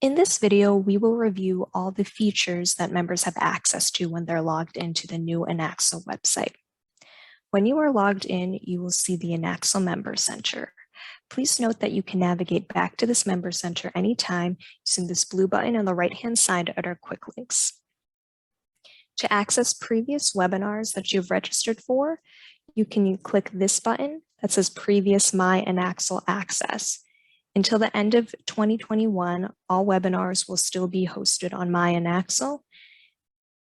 In this video, we will review all the features that members have access to when they're logged into the new INACSL website. When you are logged in, you will see the INACSL Member Center. Please note that you can navigate back to this Member Center anytime using this blue button on the right-hand side under Quick Links. To access previous webinars that you've registered for, you can click this button that says Previous My INACSL Access. Until the end of 2021, all webinars will still be hosted on My INACSL.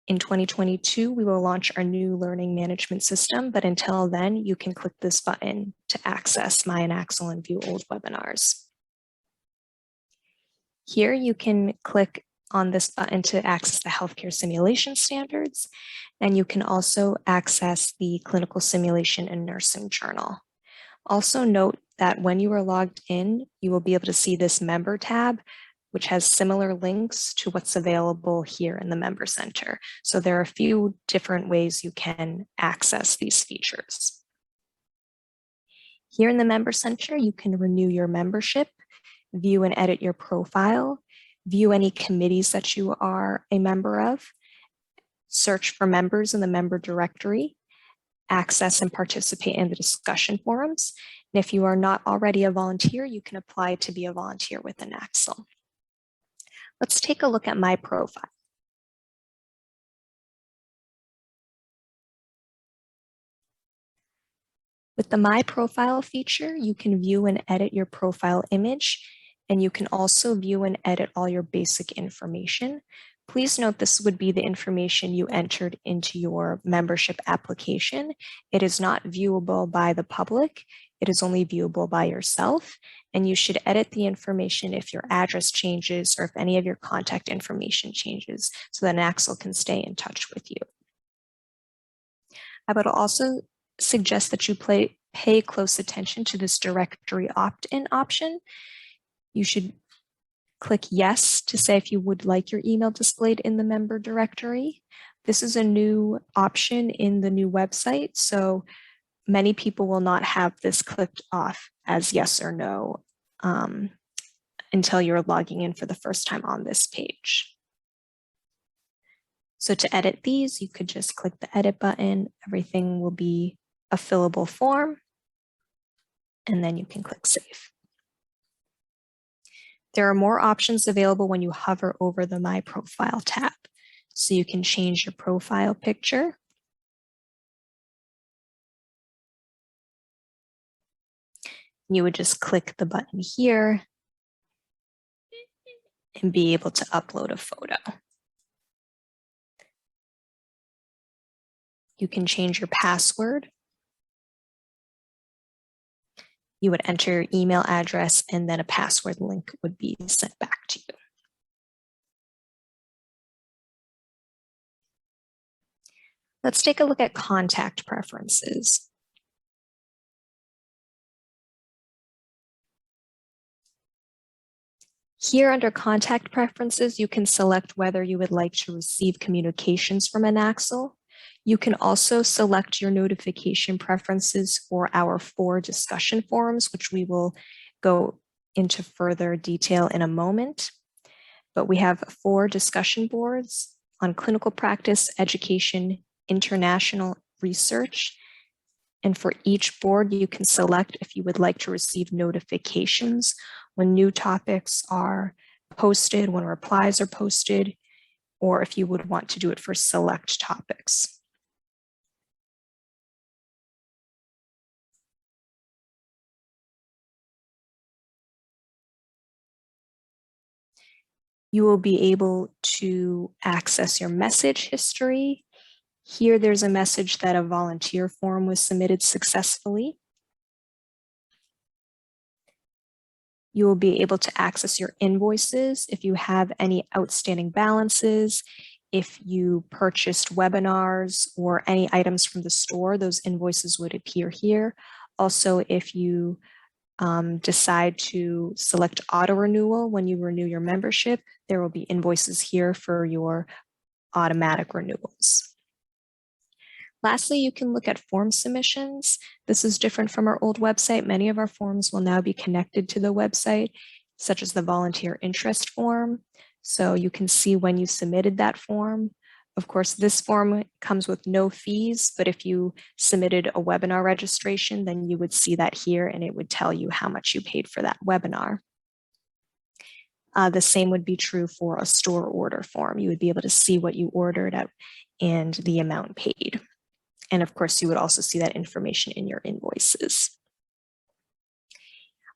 In 2022, we will launch our new learning management system, but until then, you can click this button to access My INACSL and view old webinars. Here you can click on this button to access the healthcare simulation standards, and you can also access the clinical simulation and nursing journal. Also note that when you are logged in, you will be able to see this member tab, which has similar links to what's available here in the Member Center. So there are a few different ways you can access these features. Here in the Member Center, you can renew your membership, view and edit your profile, view any committees that you are a member of, search for members in the member directory, access and participate in the discussion forums. And if you are not already a volunteer, you can apply to be a volunteer with INACSL. Let's take a look at my profile. With the My Profile feature, you can view and edit your profile image, and you can also view and edit all your basic information. Please note this would be the information you entered into your membership application. It is not viewable by the public. It is only viewable by yourself, and you should edit the information if your address changes or if any of your contact information changes so that INACSL can stay in touch with you. I would also suggest that you pay close attention to this directory opt-in option. You should click yes to say if you would like your email displayed in the member directory. This is a new option in the new website, so many people will not have this clicked off as yes or no until you're logging in for the first time on this page. So to edit these, you could just click the edit button. Everything will be a fillable form, and then you can click save. There are more options available when you hover over the My Profile tab. So you can change your profile picture. You would just click the button here and be able to upload a photo. You can change your password. You would enter your email address, and then a password link would be sent back to you. Let's take a look at contact preferences. Here under contact preferences, you can select whether you would like to receive communications from INACSL. You can also select your notification preferences for our 4 discussion forums, which we will go into further detail in a moment. But we have 4 discussion boards on clinical practice, education, international research. And for each board, you can select if you would like to receive notifications when new topics are posted, when replies are posted, or if you would want to do it for select topics. You will be able to access your message history. Here, there's a message that a volunteer form was submitted successfully. You will be able to access your invoices if you have any outstanding balances. If you purchased webinars or any items from the store, those invoices would appear here. Also, if you decide to select auto renewal when you renew your membership, there will be invoices here for your automatic renewals. Lastly, you can look at form submissions. This is different from our old website. Many of our forms will now be connected to the website. such as the volunteer interest form. So you can see when you submitted that form. Of course, this form comes with no fees, but if you submitted a webinar registration, then you would see that here and it would tell you how much you paid for that webinar. The same would be true for a store order form. You would be able to see what you ordered at and the amount paid. And of course, you would also see that information in your invoices.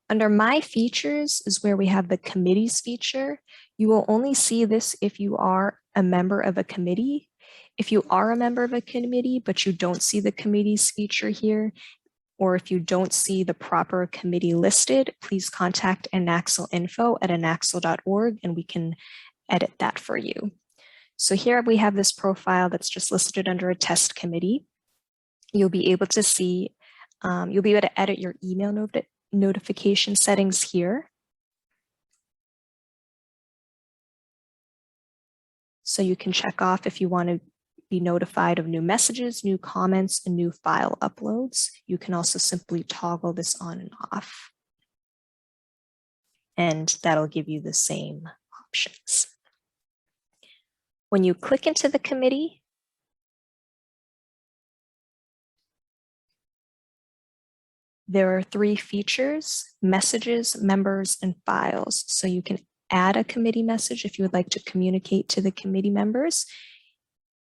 Under My Features is where we have the committees feature. You will only see this if you are a member of a committee. If you are a member of a committee, but you don't see the committees feature here, or if you don't see the proper committee listed, please contact INACSL info@inacsl.org and we can edit that for you. So here we have this profile that's just listed under a test committee. You'll be able to see, you'll be able to edit your email notification settings here. So you can check off if you want to be notified of new messages, new comments, and new file uploads. You can also simply toggle this on and off. And that'll give you the same options. When you click into the committee, there are 3 features: messages, members, and files. So you can add a committee message if you would like to communicate to the committee members.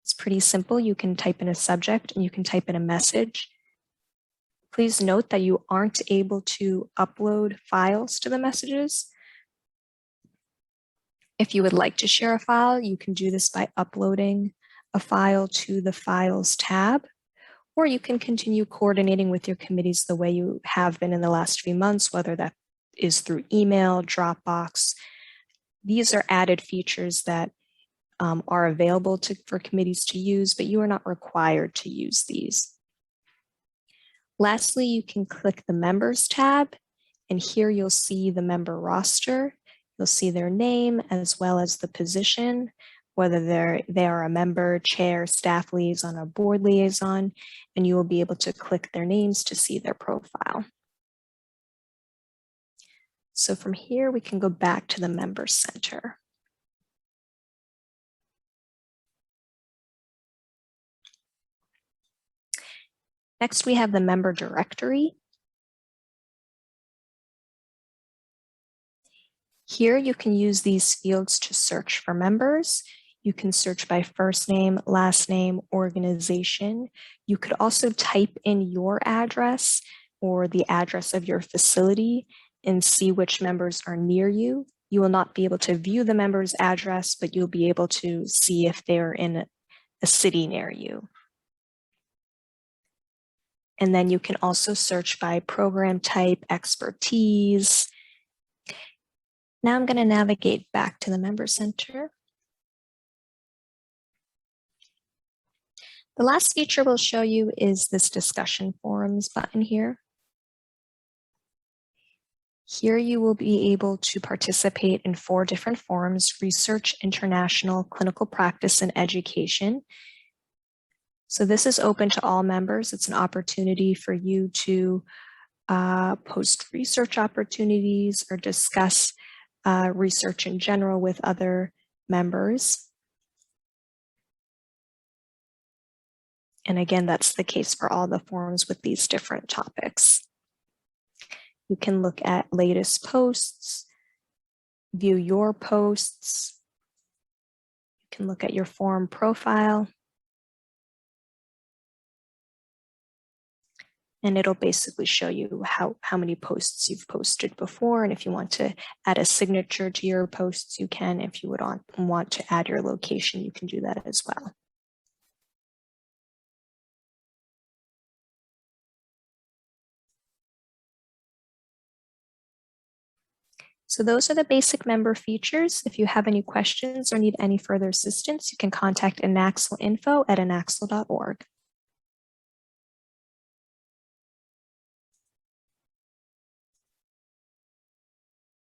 It's pretty simple. You can type in a subject and you can type in a message. Please note that you aren't able to upload files to the messages. If you would like to share a file, you can do this by uploading a file to the Files tab, or you can continue coordinating with your committees the way you have been in the last few months, whether that is through email, Dropbox. These are added features that are available for committees to use, but you are not required to use these. Lastly, you can click the Members tab, and here you'll see the member roster. You'll see their name as well as the position, whether they are a member, chair, staff liaison, or board liaison, and you will be able to click their names to see their profile. So from here, we can go back to the Member Center. Next, we have the member directory. Here you can use these fields to search for members. You can search by first name, last name, organization. You could also type in your address or the address of your facility and see which members are near you. You will not be able to view the member's address, but you'll be able to see if they're in a city near you. And then you can also search by program type, expertise. Now I'm going to navigate back to the Member Center. The last feature we'll show you is this discussion forums button here. Here you will be able to participate in 4 different forums: research, international, clinical practice, and education. So this is open to all members. It's an opportunity for you to post research opportunities or discuss research in general with other members. And again, that's the case for all the forums with these different topics. You can look at latest posts, view your posts. You can look at your forum profile. And it'll basically show you how many posts you've posted before. And if you want to add a signature to your posts, you can. If you would want to add your location, you can do that as well. So those are the basic member features. If you have any questions or need any further assistance, you can contact INACSL info@inacsl.org.